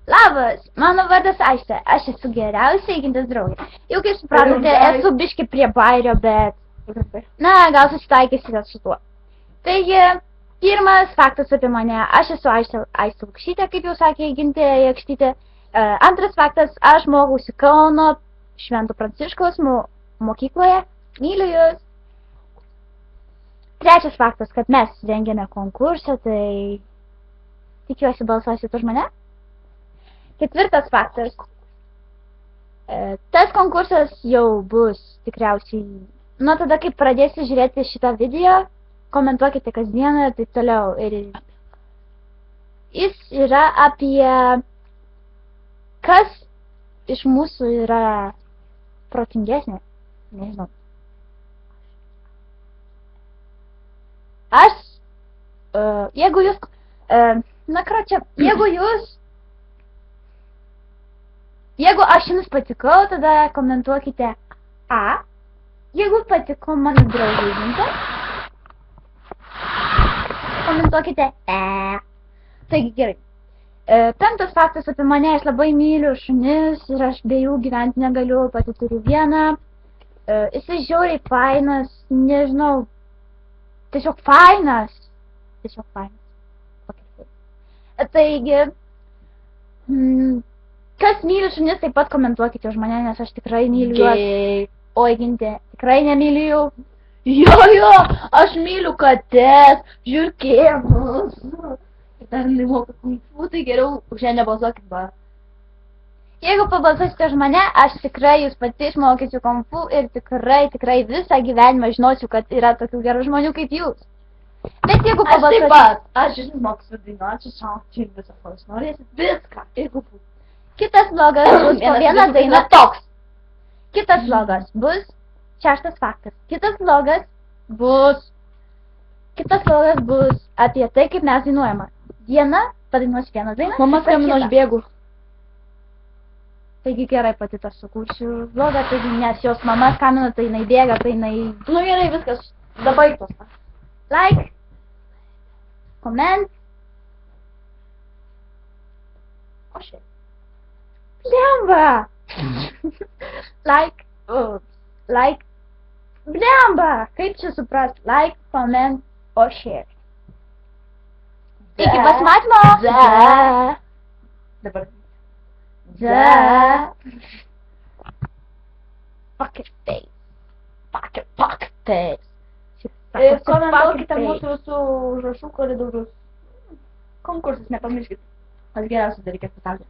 Labas, mano vardas Aistė, aš esu geriausia įgintės draugė. Jau kaip supratote, esu biški prie bairio, bet... Na, gal susitaikysite su tuo. Taigi, pirmas faktas apie mane, aš esu Aistė Lukšytė, kaip jau sakė įgintė Jakštytė. Antras faktas, aš mokausi Kauno Švento Pranciškaus mokykloje, myliu jūs. Trečias faktas, kad mes rengėme konkursą, tai tikiuosi balsuosit už mane. Ketvirtas faktas, tas konkursas jau bus tikriausiai, nuo tada, kai pradėsi žiūrėti šitą video, komentuokite kasdieną ir taip toliau. Ir jis yra apie, kas iš mūsų yra protingesnė, nežinau. Aš, jeigu jūs, jeigu aš jums patikau, tada komentuokite A. Jeigu patiko mano draugui Įgintė, komentuokite E. Taigi gerai. Penktas faktas apie mane, aš labai myliu šunis ir aš be jų gyventi negaliu, pati turiu vieną. Jisai žiauriai fainas, nežinau, tiesiog fainas. Taigi, kas myli šunis, taip pat komentuokite už mane, nes aš tikrai myliu juos. O Įgintė, tikrai nemyliu jų. Jo, aš myliu kates, žiurkėnus. Dar nemoku kung fu, tai geriau už ją nebalsuokit, ba. Jeigu pabalsuosite už mane, aš tikrai jūs pati išmokysiu kung fu ir tikrai visą gyvenimą žinosiu, kad yra tokių gerų žmonių kaip jūs. Bet jeigu pabalsuosite... Aš taip pat, aš išmoksiu dainuoti, šaukti ir visą, ko jūs norėsit, viską, jeigu bus. Kitas vlogas bus po vieną dainą toks. Kitas vlogas bus, šeštas faktas, kitas vlogas bus apie tai, kaip mes dainuojame. Viena, padainuosiu vieną dainą. Mama skambino, aš bėgu. Taigi gerai pati tą sukursiu vlogą, taigi nes jos mama skambino, tai jinai bėga, tai jinai... Nu gerai, viskas, dabar tos. Like, comment. O šiaip. Blemba! Blemba! Kaip čia suprast? Like, comment, o share. Iki pasimatymo! Dabar. Pocket face. Pocket face. Ir komentuokite mūsų visų užrašų koridorius. Konkursus nepamirškit. Pats geriausias dalykas pasaulyje.